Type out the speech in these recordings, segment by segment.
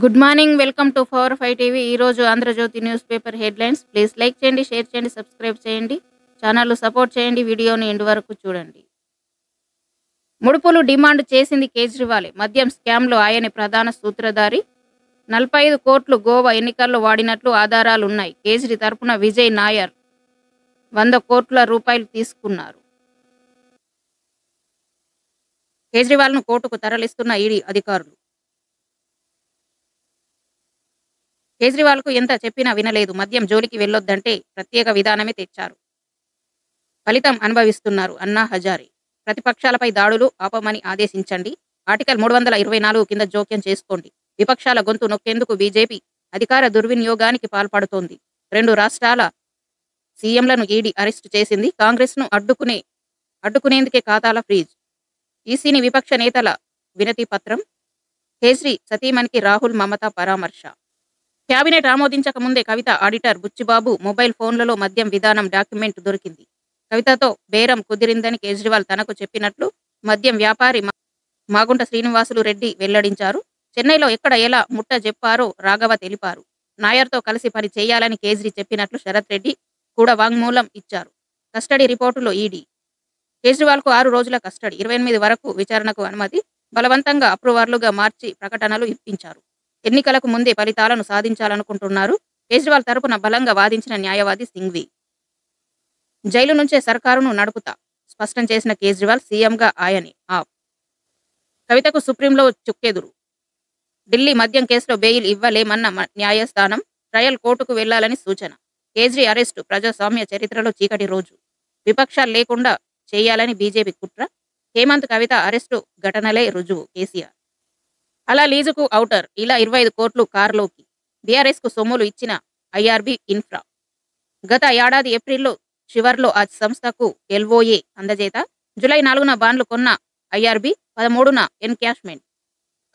Good morning. Welcome to power 5 TV. ఈరోజు Andhra Jyothi news paper headlines. Please like చేయండి, share చేయండి, subscribe చేయండి. ఛానల్ను సపోర్ట్ చేయండి. వీడియోని ఎండ్ వరకు చూడండి. ముడుపులు డిమాండ్ చేసింది కేజ్రీవాలే. మద్యం స్కామ్లో ఆయనే ప్రధాన సూత్రధారి. 45 కోట్లు గోవా ఎన్నికల్లో వాడినట్లు ఆధారాలున్నాయి. కేజ్రీ తరపున విజయ్ నాయర్ 100 కోట్ల రూపాయలు తీసుకున్నారు. కేజ్రీవాల్ను కోర్టుకు తరలిస్తున్న ఈడీ అధికారులు. కేజ్రీవాల్కు ఎంత చెప్పినా వినలేదు. మద్యం జోలికి వెళ్లొద్దంటే ప్రత్యేక విధానమే తెచ్చారు. ఫలితం అనుభవిస్తున్నారు అన్నా హజారే. ప్రతిపక్షాలపై దాడులు ఆపమని ఆదేశించండి. ఆర్టికల్ 324 కింద జోక్యం చేసుకోండి. విపక్షాల గొంతు నొక్కేందుకు బీజేపీ అధికార దుర్వినియోగానికి పాల్పడుతోంది. 2 రాష్ట్రాల సీఎంలను ఈడీ అరెస్టు చేసింది. కాంగ్రెస్ను అడ్డుకునేందుకే ఖాతాల ఫ్రీజ్. ఈసీని విపక్ష నేతల వినతి పత్రం. కేజ్రీ సతీమణికి రాహుల్ మమత పరామర్శ. కేబినెట్ ఆమోదించక ముందే కవిత ఆడిటర్ బుచ్చిబాబు మొబైల్ ఫోన్లలో మద్యం విధానం డాక్యుమెంట్ దొరికింది. కవితతో బేరం కుదిరిందని కేజ్రీవాల్ తనకు చెప్పినట్లు మద్యం వ్యాపారి మాగుంట శ్రీనివాసులు రెడ్డి వెల్లడించారు. చెన్నైలో ఎక్కడ ఎలా ముట్ట చెప్పారో రాఘవ తెలిపారు. నాయర్తో కలిసి పని చేయాలని కేజ్రీ చెప్పినట్లు శరత్ రెడ్డి కూడా వాంగ్మూలం ఇచ్చారు. Custody రిపోర్టులో ED. కేజ్రీవాల్కు 6 రోజుల కస్టడీ, 28 వరకు విచారణకు అనుమతి. బలవంతంగా అప్రూవర్లుగా మార్చి ప్రకటనలు ఇప్పించారు. ఎన్నికలకు ముందే ఫలితాలను సాధించాలనుకుంటున్నారు. కేజ్రీవాల్ తరపున బలంగా వాదించిన న్యాయవాది సింఘ్వి. జైలు నుంచే సర్కారును నడుపుతా స్పష్టం చేసిన కేజ్రీవాల్, సీఎంగా ఆయనే ఆప్. కవితకు సుప్రీంలో చుక్కెదురు. ఢిల్లీ మద్యం కేసులో బెయిల్ ఇవ్వలేమన్న న్యాయస్థానం. ట్రయల్ కోర్టుకు వెళ్లాలని సూచన. కేజ్రీ అరెస్టు ప్రజాస్వామ్య చరిత్రలో చీకటి రోజు. విపక్షాలు లేకుండా చేయాలని బీజేపీ కుట్ర. హేమంత్ కవిత అరెస్టు ఘటనలే రుజువు. కేసీఆర్. అలా లీజుకు ఔటర్. ఇలా 25 కోట్లు కారులోకి. బీఆర్ఎస్కు సొమ్ములు ఇచ్చిన ఐఆర్బీ ఇన్ఫ్రా. గత ఏడాది ఏప్రిల్లో చివర్లో ఆ సంస్థకు ఎల్ఓఏ అందజేత. జూలై 4న బాండ్లు కొన్న ఐఆర్బీ, 13న ఎన్కాష్మెంట్.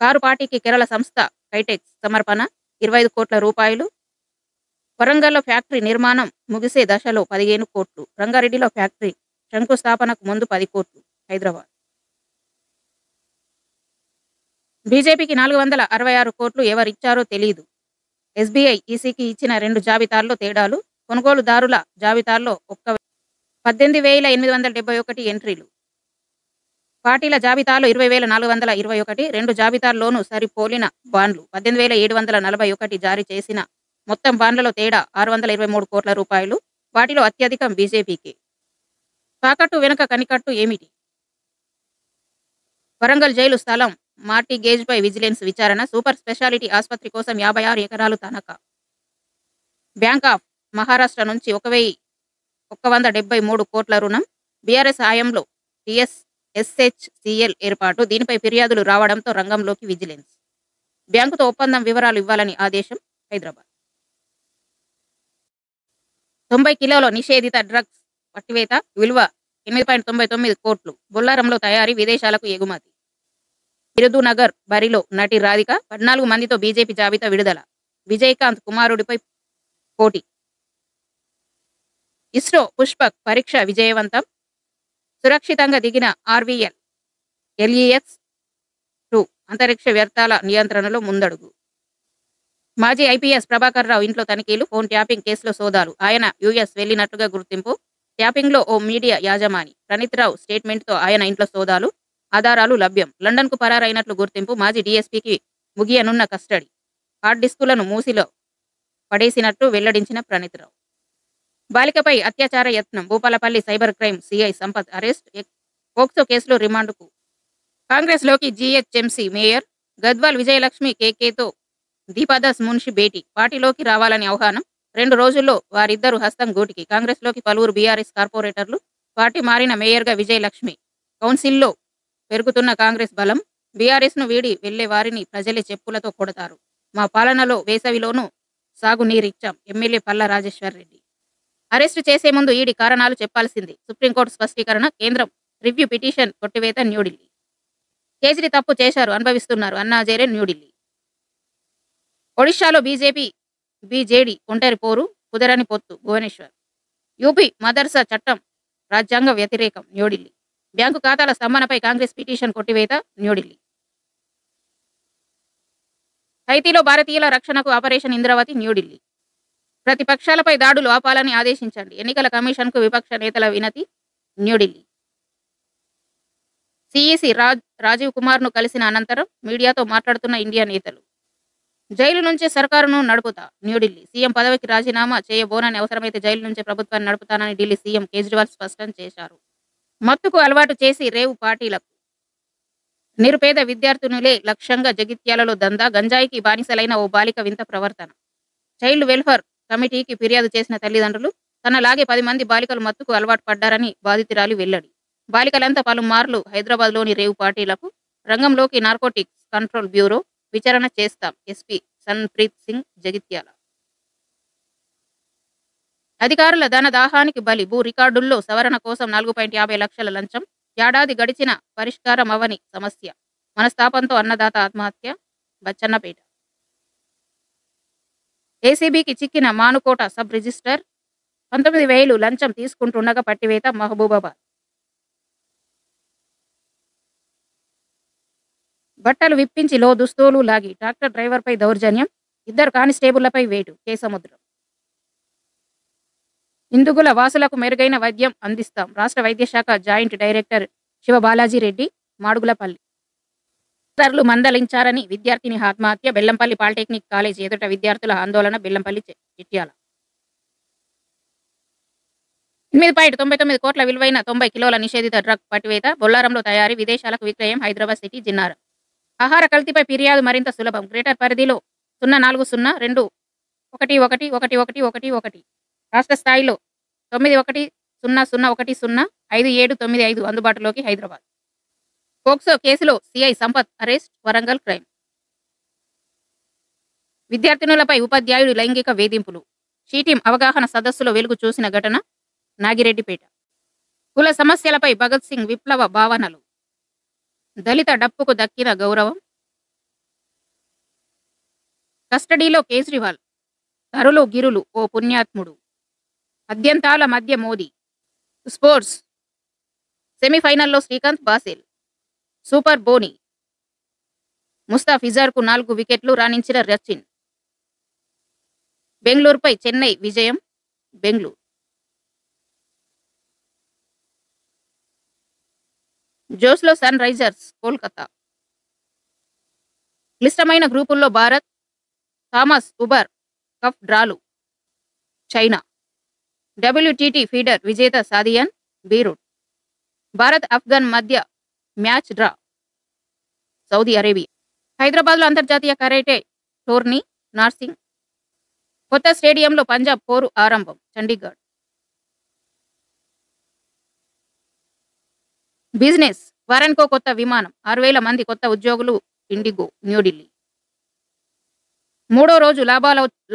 కారు పార్టీకి కేరళ సంస్థ కైటెక్స్ సమర్పణ 25 కోట్ల రూపాయలు. వరంగల్లో ఫ్యాక్టరీ నిర్మాణం ముగిసే దశలో 15 కోట్లు. రంగారెడ్డిలో ఫ్యాక్టరీ శంకుస్థాపనకు ముందు 10 కోట్లు. హైదరాబాద్. బీజేపీకి 466 కోట్లు ఎవరిచ్చారో తెలీదు. ఎస్బీఐ ఈసీకి ఇచ్చిన 2 జాబితాల్లో తేడాలు. కొనుగోలుదారుల జాబితాల్లో 18,871 ఎంట్రీలు. పార్టీల జాబితాలో 20,421. 2 జాబితాల్లోనూ సరిపోలిన బాండ్లు. 18,741 జారీ చేసిన మొత్తం బాండ్లలో తేడా 623 కోట్ల రూపాయలు. వాటిలో అత్యధికం బీజేపీకే. తాకట్టు వెనుక కనికట్టు ఏమిటి? వరంగల్ జైలు స్థలం మార్టిగేజ్పై విజిలెన్స్ విచారణ. సూపర్ స్పెషాలిటీ ఆసుపత్రి కోసం 56 ఎకరాలు తనఖా. బ్యాంక్ ఆఫ్ మహారాష్ట్ర నుంచి 1,173 కోట్ల రుణం. బీఆర్ఎస్ హయాంలో టీఎస్ఎస్హెచ్సిఎల్ ఏర్పాటు. దీనిపై ఫిర్యాదులు రావడంతో రంగంలోకి విజిలెన్స్. బ్యాంకుతో ఒప్పందం వివరాలు ఇవ్వాలని ఆదేశం. హైదరాబాద్. 90 కిలోల నిషేధిత డ్రగ్స్ పట్టివేత. విలువ 8.99 కోట్లు. బొల్లారంలో తయారీ, విదేశాలకు ఎగుమతి. బిరుదునగర్ బరిలో నటి రాధిక. 14 మందితో బీజేపీ జాబితా విడుదల. విజయకాంత్ కుమారుడిపై పోటీ. ఇస్రో పుష్పక్ పరీక్ష విజయవంతం. సురక్షితంగా దిగిన ఆర్వీఎల్ LEX-2 అంతరిక్ష వ్యర్థాల నియంత్రణలో ముందడుగు. మాజీ ఐపీఎస్ ప్రభాకర్ రావు ఇంట్లో తనిఖీలు. ఫోన్ ట్యాపింగ్ కేసులో సోదాలు. ఆయన యూఎస్ వెళ్లినట్టుగా గుర్తింపు. ట్యాపింగ్లో ఓ మీడియా యాజమాని. ప్రణీత్ రావు స్టేట్మెంట్తో ఆయన ఇంట్లో సోదాలు. ఆధారాలు లభ్యం. లండన్కు పరారైనట్లు గుర్తింపు. మాజీ డీఎస్పీకి ముగియనున్న కస్టడీ. హార్డ్ డిస్కులను మూసిలో పడేసినట్టు వెల్లడించిన ప్రణీత్ రావు. బాలికపై అత్యాచార యత్నం. Bhupalpally cyber crime CI Sampath arrest. POCSO కేసులో రిమాండ్కు. కాంగ్రెస్లోకి జీహెచ్ఎంసీ మేయర్. గద్వాల్ విజయలక్ష్మి కేకేతో దీపాదాస్ మున్షి భేటీ. పార్టీలోకి రావాలని ఆహ్వానం. 2 రోజుల్లో వారిద్దరు హస్తం గూటికి. కాంగ్రెస్లోకి పలువురు బీఆర్ఎస్ కార్పొరేటర్లు. పార్టీ మారిన మేయర్గా విజయలక్ష్మి. కౌన్సిల్లో పెరుగుతున్న కాంగ్రెస్ బలం. బీఆర్ఎస్ను వీడి వెళ్లే వారిని ప్రజలే చెప్పులతో కొడతారు. మా పాలనలో వేసవిలోనూ సాగునీరిచ్చాం. ఎమ్మెల్యే పల్లా రాజేశ్వర్ రెడ్డి. అరెస్టు చేసే ముందు ఈడీ కారణాలు చెప్పాల్సింది. సుప్రీంకోర్టు స్పష్టీకరణ. కేంద్రం రివ్యూ పిటిషన్ కొట్టివేత. న్యూఢిల్లీ. కేజ్రీ తప్పు చేశారు, అనుభవిస్తున్నారు అన్నా హజారే. న్యూఢిల్లీ. ఒడిశాలో బీజేడీ ఒంటరి పోరు. కుదరని పొత్తు. భువనేశ్వర్. యూపీ మదర్సా చట్టం రాజ్యాంగ వ్యతిరేకం. న్యూఢిల్లీ. బ్యాంకు ఖాతాల స్తంభనపై కాంగ్రెస్ పిటిషన్ కొట్టివేత. న్యూఢిల్లీ. హైతీలో భారతీయుల రక్షణకు ఆపరేషన్ ఇంద్రావతి న్యూఢిల్లీ. ప్రతిపక్షాలపై దాడులు ఆపాలని ఆదేశించండి. ఎన్నికల కమిషన్కు విపక్ష నేతల వినతి న్యూఢిల్లీ. సీఈసీ రాజీవ్ కుమార్ను కలిసిన అనంతరం మీడియాతో మాట్లాడుతున్న ఇండియా నేతలు. జైలు నుంచే సర్కారును నడుపుతా న్యూఢిల్లీ. సీఎం పదవికి రాజీనామా చేయబోనని, అవసరమైతే జైలు నుంచే ప్రభుత్వాన్ని నడుపుతానని ఢిల్లీ సీఎం కేజ్రీవాల్ స్పష్టం చేశారు. మత్తుకు అలవాటు చేసి రేవు పార్టీలకు నిరుపేద విద్యార్థినులే లక్ష్యంగా జగిత్యాలలో దందా. గంజాయికి బానిసలైన ఓ బాలిక వింత ప్రవర్తన. చైల్డ్ వెల్ఫేర్ కమిటీకి ఫిర్యాదు చేసిన తల్లిదండ్రులు. తనలాగే 10 మంది బాలికలు మత్తుకు అలవాటు పడ్డారని బాధితురాలి వెల్లడి. బాలికలంతా పలుమార్లు హైదరాబాద్లోని రేవు పార్టీలకు రంగంలోకి నార్కోటిక్స్ కంట్రోల్ బ్యూరో విచారణ చేస్తాం. ఎస్పీ సన్ప్రీత్ సింగ్ జగిత్యాల. అధికారుల ధన దాహానికి బలి. భూ రికార్డుల్లో సవరణ కోసం 4.50 లక్షల లంచం. ఏడాది గడిచిన పరిష్కారమవని సమస్య. మనస్తాపంతో అన్నదాత ఆత్మహత్య. బచ్చన్నపేట. ఏసీబీకి చిక్కిన మానుకోట సబ్ రిజిస్టర్. 19,000 లంచం తీసుకుంటుండగా పట్టివేత. మహబూబాబాద్. బట్టలు విప్పించి లో దుస్తులు లాగి ట్రాక్టర్ డ్రైవర్పై దౌర్జన్యం. 2 కానిస్టేబుళ్లపై వేటు. కేసముద్రం. ఇందుగుల వాసులకు మెరుగైన వైద్యం అందిస్తాం. రాష్ట్ర వైద్యశాఖ జాయింట్ డైరెక్టర్ శివబాలాజీరెడ్డి. మాడుగులపల్లి. తల్లిదండ్రులు మందలించారని విద్యార్థిని ఆత్మహత్య. బెల్లంపల్లి పాలిటెక్నిక్ కాలేజ్ ఎదుట విద్యార్థుల ఆందోళన. బెల్లంపల్లి చిట్యాల. 8.99 కోట్ల విలువైన 90 కిలోల నిషేధిత డ్రగ్ పట్టివేత. బొల్లారంలో తయారీ, విదేశాలకు విక్రయం. హైదరాబాద్ సిటీ జిన్నారం. ఆహార కల్తీపై ఫిర్యాదు మరింత సులభం. గ్రేటర్ పరిధిలో 04021111111. రాష్ట్ర స్థాయిలో 9100105795 అందుబాటులోకి. హైదరాబాద్. పోక్సో కేసులో CI Sampath arrest. Warangal crime. విద్యార్థినులపై ఉపాధ్యాయుడు లైంగిక వేధింపులు. షీటీం అవగాహన సదస్సులో వెలుగు చూసిన ఘటన. నాగిరెడ్డిపేట. కుల సమస్యలపై భగత్ సింగ్ విప్లవ భావనలు. దళిత డప్పుకు దక్కిన గౌరవం. కస్టడీలో కేజ్రీవాల్. తరులు గిరులు ఓ పుణ్యాత్ముడు. అద్యంతాల మధ్య మోదీ. స్పోర్ట్స్. సెమీఫైనల్లో శ్రీకాంత్ బాసెల్. సూపర్ బోని. ముస్తాఫిజార్కు 4 వికెట్లు రాణించిన రచిన్. బెంగళూరుపై చెన్నై విజయం. బెంగళూరు. జోస్లో సన్ రైజర్స్ కోల్కతా. క్లిష్టమైన గ్రూపుల్లో భారత్. థామస్ ఉబర్ కప్ డ్రాలు. చైనా. డబ్ల్యూటీటీ ఫీడర్ విజేత సాదియాన్ బీరూట్. భారత్ ఆఫ్ఘన్ మధ్య మ్యాచ్ డ్రా. Saudi Arabia. హైదరాబాద్లో అంతర్జాతీయ కరాటే టోర్నీ. నార్సింగ్. కొత్త స్టేడియంలో పంజాబ్ పోరు ఆరంభం. చండీగఢ్. బిజినెస్. వారానికో కొత్త విమానం. 6,000 మంది కొత్త ఉద్యోగులు. ఇండిగో. న్యూఢిల్లీ. 3వ రోజు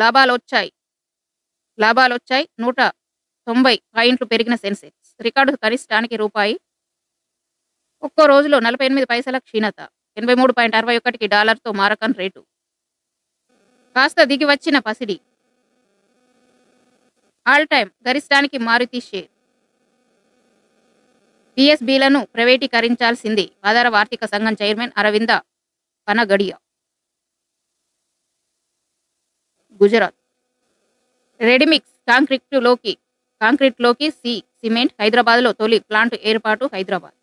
లాభాలొచ్చాయి. 190 పాయింట్లు పెరిగిన సెన్సెక్స్. రికార్డు కనిష్టానికి రూపాయి. ఒక్కో రోజులో 48 పైసల క్షీణత. 83.61కి డాలర్తో మారకన్ రేటు. కాస్త దిగివచ్చిన పసిడి. ఆల్ టైమ్ గరిష్టానికి మారుతి షేర్. పిఎస్బీలను ప్రైవేటీకరించాల్సిందే. ఆధార ఆర్థిక సంఘం చైర్మన్ అరవింద పనగడియా. గుజరాత్. రెడీమిక్స్ కాంక్రీట్లోకి సిమెంట్. హైదరాబాద్లో తొలి ప్లాంట్ ఏర్పాటు. హైదరాబాద్.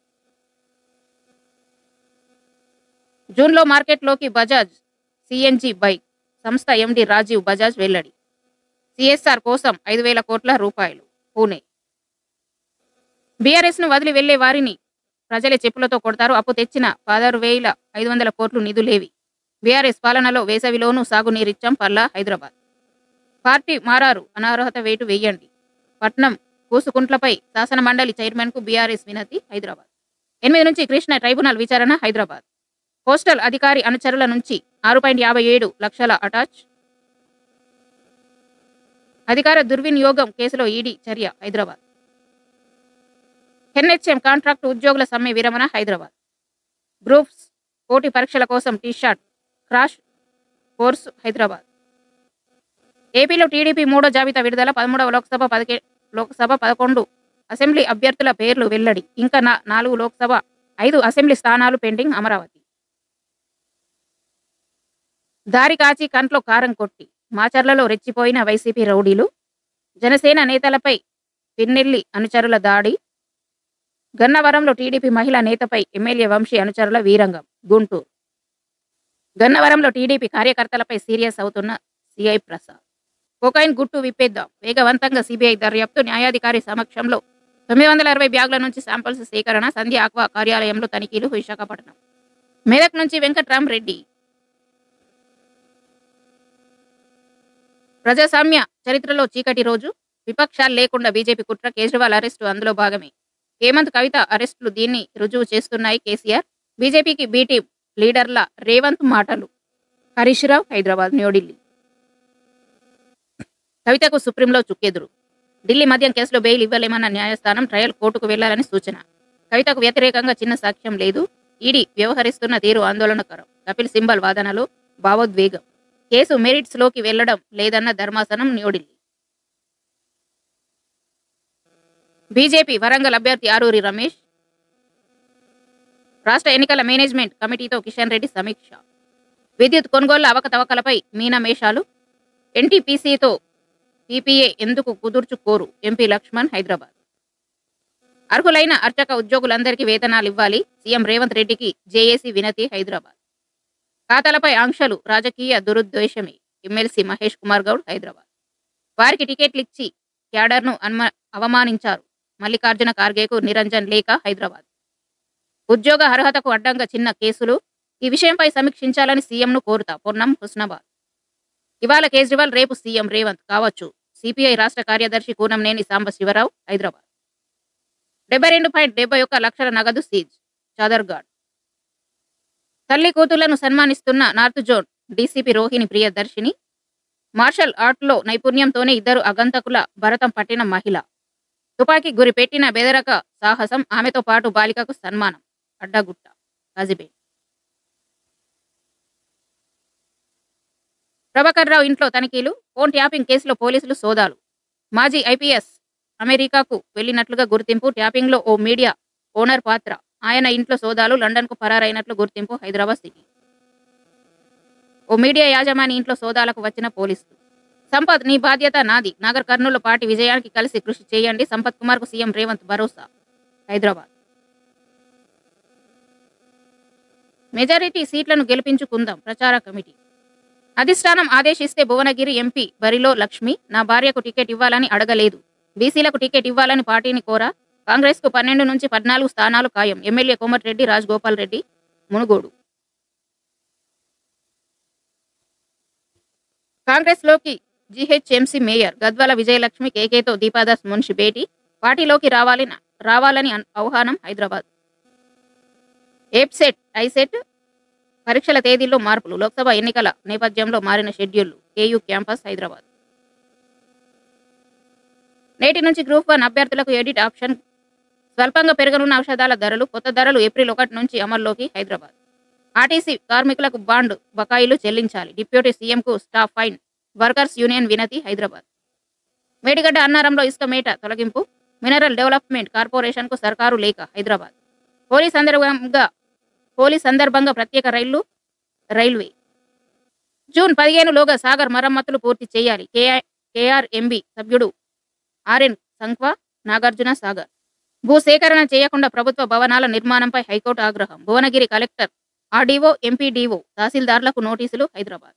జూన్లో మార్కెట్లోకి బజాజ్ సిఎన్జి బైక్. సంస్థ ఎండి రాజీవ్ బజాజ్ వెల్లడి. సిఎస్ఆర్ కోసం 5,000 కోట్ల రూపాయలు. పూణే. బీఆర్ఎస్ను వదిలి వెళ్లే వారిని ప్రజలే చెప్పులతో కొడతారు. అప్పు తెచ్చిన 16,500 కోట్లు నిధులేవి. బీఆర్ఎస్ పాలనలో వేసవిలోనూ సాగునీరిచ్చాం. పల్లా. హైదరాబాద్. పార్టీ మారారు. అనర్హత వేటు వేయండి. పట్నం కూసుకుంట్లపై శాసన మండలి చైర్మన్కు బీఆర్ఎస్ వినతి. హైదరాబాద్. 8 నుంచి కృష్ణ ట్రైబ్యునల్ విచారణ. హైదరాబాద్. పోస్టల్ అధికారి అనుచరుల నుంచి 6.57 లక్షల అటాచ్. అధికార దుర్వినియోగం కేసులో ఈడీ చర్య. హైదరాబాద్. ఎన్హెచ్ఎం కాంట్రాక్టు ఉద్యోగుల సమ్మె విరమణ. హైదరాబాద్. గ్రూప్స్ పోటీ పరీక్షల కోసం టీ-షర్ట్ క్రాష్ కోర్సు. హైదరాబాద్. ఏపీలో టీడీపీ 3వ జాబితా విడుదల. 13వ లోక్సభ 11 అసెంబ్లీ అభ్యర్థుల పేర్లు వెల్లడి. ఇంకా 4 లోక్సభ 5 అసెంబ్లీ స్థానాలు పెండింగ్. అమరావతి. దారి కాచి కంట్లో కారం కొట్టి మాచర్లలో రెచ్చిపోయిన వైసీపీ రౌడీలు, జనసేన నేతలపై పిన్నెల్లి అనుచరుల దాడి, గన్నవరంలో టీడీపీ మహిళా నేతపై ఎమ్మెల్యే వంశీ అనుచరుల వీరంగం. గుంటూరు గన్నవరంలో టీడీపీ కార్యకర్తలపై సీరియస్ అవుతున్న సిఐ ప్రసాద్. కొకైన్ గుట్టు విప్పేద్దాం, వేగవంతంగా సిబిఐ దర్యాప్తు, న్యాయాధికారి సమక్షంలో 960 బ్యాగుల నుంచి శాంపిల్స్ సేకరణ, సంధ్య ఆక్వా కార్యాలయంలో తనిఖీలు. విశాఖపట్నం మెదక్ నుంచి వెంకట్రామరెడ్డి. ప్రజాస్వామ్య చరిత్రలో చీకటి రోజు, విపక్షాలు లేకుండా బీజేపీ కుట్ర, కేజ్రీవాల్ అరెస్టు అందులో భాగమే. హేమంత్, కవిత అరెస్టులు దీన్ని రుజువు చేస్తున్నాయి. కేసీఆర్, బీజేపీకి బీటీ లీడర్ల రేవంత్ మాటలు. హరీష్ రావు, హైదరాబాద్. న్యూఢిల్లీ కవితకు సుప్రీంలో చుక్కెదురు. ఢిల్లీ మద్యం కేసులో బెయిల్ ఇవ్వలేమన్న న్యాయస్థానం, ట్రయల్ కోర్టుకు వెళ్లాలని సూచన. కవితకు వ్యతిరేకంగా చిన్న సాక్ష్యం లేదు, ఈడీ వ్యవహరిస్తున్న తీరు ఆందోళనకరం. కపిల్ సింబల్ వాదనలో భావోద్వేగం, కేసు మెరిట్స్ లోకి వెళ్లడం లేదన్న ధర్మాసనం. న్యూఢిల్లీ బీజేపీ వరంగల్ అభ్యర్థి ఆరూరి రమేష్, రాష్ట్ర ఎన్నికల మేనేజ్మెంట్ కమిటీతో కిషన్ రెడ్డి సమీక్ష. విద్యుత్ కొనుగోళ్ల అవకతవకలపై మీనమేషాలు, ఎన్టీపీసీతో పీపీఏ ఎందుకు కుదుర్చుకోరు ఎంపీ లక్ష్మణ్, హైదరాబాద్. అర్హులైన అర్చక ఉద్యోగులందరికీ వేతనాలు ఇవ్వాలి, సీఎం రేవంత్ రెడ్డికి జేఏసీ వినతి, హైదరాబాద్. ఖాతాలపై ఆంక్షలు రాజకీయ దురుద్దేశమే, ఎమ్మెల్సీ మహేష్ కుమార్ గౌడ్, హైదరాబాద్. వారికి టికెట్లిచ్చి క్యాడర్ను అవమానించారు, మల్లికార్జున ఖార్గేకు నిరంజన్ లేఖ, హైదరాబాద్. ఉద్యోగ అర్హతకు అడ్డంగా చిన్న కేసులు, ఈ విషయంపై సమీక్షించాలని సీఎంను కోరుతా, పొన్నం, హుస్నాబాద్. ఇవాళ కేజ్రీవాల్, రేపు సీఎం రేవంత్ కావచ్చు. సిపిఐ రాష్ట్ర కార్యదర్శి కూనంనేని సాంబశివరావు, హైదరాబాద్. 72.71 లక్షల నగదు సీజ్, చాదర్ఘాట్. తల్లి కూతుళ్లను సన్మానిస్తున్న north zone DCP Rohini Priyadarshini. Martial ఆర్ట్లో నైపుణ్యంతోనే ఇద్దరు అగంతకుల భరతం పట్టిన మహిళ. తుపాకీ గురి పెట్టిన బెదరక సాహసం, ఆమెతో పాటు బాలికకు సన్మానం. అడ్డగుట్ట, కాజిపేట. ప్రభాకర్ రావు ఇంట్లో తనిఖీలు, ఫోన్ ట్యాపింగ్ కేసులో పోలీసులు సోదాలు. మాజీ ఐపీఎస్ అమెరికాకు వెళ్లినట్లుగా గుర్తింపు, ట్యాపింగ్లో ఓ మీడియా ఓనర్ పాత్ర. ఆయన ఇంట్లో సోదాలు, లండన్కు పరారైనట్లు గుర్తింపు, హైదరాబాద్ సిటీ. ఓ మీడియా యాజమాని ఇంట్లో సోదాలకు వచ్చిన పోలీసులు. సంపత్, నీ బాధ్యత నాది, నాగర్ కర్నూలు పార్టీ విజయానికి కలిసి కృషి చేయండి, సంపత్ కుమార్కు సీఎం రేవంత్ భరోసా, హైదరాబాద్. మెజారిటీ సీట్లను గెలిపించుకుందాం, ప్రచార కమిటీ. అధిష్టానం ఆదేశిస్తే భువనగిరి ఎంపీ బరిలో లక్ష్మి, నా భార్యకు టికెట్ ఇవ్వాలని అడగలేదు, బీసీలకు టికెట్ ఇవ్వాలని పార్టీని కోరా, కాంగ్రెస్కు 12 నుంచి 14 స్థానాలు ఖాయం, ఎమ్మెల్యే కోమటిరెడ్డి రాజగోపాల్ రెడ్డి, మునుగోడు. కాంగ్రెస్లోకి జీహెచ్ఎంసీ మేయర్ గద్వాల విజయలక్ష్మి, కేకేతో దీపాదాస్ మున్షి భేటీ, పార్టీలోకి రావాలని ఆహ్వానం, హైదరాబాద్. ఏప్సెట్, ఐసెట్ పరీక్షల తేదీల్లో మార్పులు, లోక్సభ ఎన్నికల నేపథ్యంలో మారిన షెడ్యూళ్లు, కేయూ క్యాంపస్, హైదరాబాద్. నేటి నుంచి గ్రూప్ 1 అభ్యర్థులకు ఎడిట్ ఆప్షన్, స్వల్పంగా పెరగనున్న ఔషధాల ధరలు, కొత్త ధరలు ఏప్రిల్ 1 నుంచి అమల్లోకి, హైదరాబాద్. ఆర్టీసీ కార్మికులకు బాండ్ బకాయిలు చెల్లించాలి, డిప్యూటీ సీఎంకు స్టాఫ్ ఫైన్, వర్కర్స్ యూనియన్ వినతి, హైదరాబాద్. మేడిగడ్డ అన్నారంలో ఇసుక మేట తొలగింపు, మినరల్ డెవలప్మెంట్ కార్పొరేషన్కు సర్కారు లేఖ, హైదరాబాద్. హోలీ సందర్భంగా ప్రత్యేక రైల్వే. జూన్ 15 లోగా సాగర్ మరమ్మతులు పూర్తి చేయాలి, కేఆర్ఎంబీ సభ్యుడు ఆర్ఎన్ సంఖ్వా, నాగార్జున సాగర్. భూసేకరణ చేయకుండా ప్రభుత్వ భవనాల నిర్మాణంపై హైకోర్టు ఆగ్రహం, భువనగిరి కలెక్టర్, ఆర్డీఓ, ఎంపీడీఓ, తహసీల్దార్లకు నోటీసులు, హైదరాబాద్.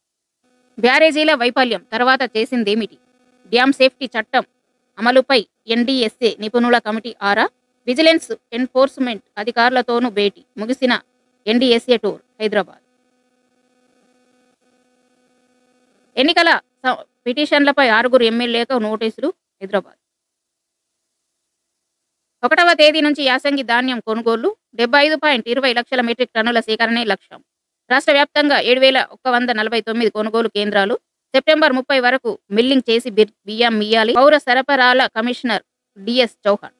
బ్యారేజీల వైఫల్యం తర్వాత చేసిందేమిటి, డ్యామ్ సేఫ్టీ చట్టం అమలుపై ఎన్డీఎస్ఏ నిపుణుల కమిటీ ఆరా, విజిలెన్స్ ఎన్ఫోర్స్మెంట్ అధికారులతోనూ భేటీ, ముగిసిన ఎన్డీఎస్ఏ టూర్, హైదరాబాద్. ఎన్నికల పిటిషన్లపై 6 ఎమ్మెల్యేలకు నోటీసులు, హైదరాబాద్. 1వ తేదీ నుంచి యాసంగి ధాన్యం కొనుగోళ్లు, 75.20 లక్షల మెట్రిక్ టన్నుల సేకరణే లక్ష్యం. రాష్ట్ర వ్యాప్తంగా 7,149 కొనుగోలు కేంద్రాలు, సెప్టెంబర్ 30 వరకు మిల్లింగ్ చేసి బియ్యం మియ్యాలి, పౌర సరఫరాల కమిషనర్ డిఎస్ చౌహాన్,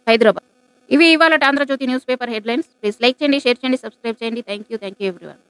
హైదరాబాద్. ఇవి ఇవాళ Andhrajyothy news paper headlines. Please like చేయండి, షేర్ చేయండి, సబ్స్క్రైబ్ చేయండి. Thank you everyone.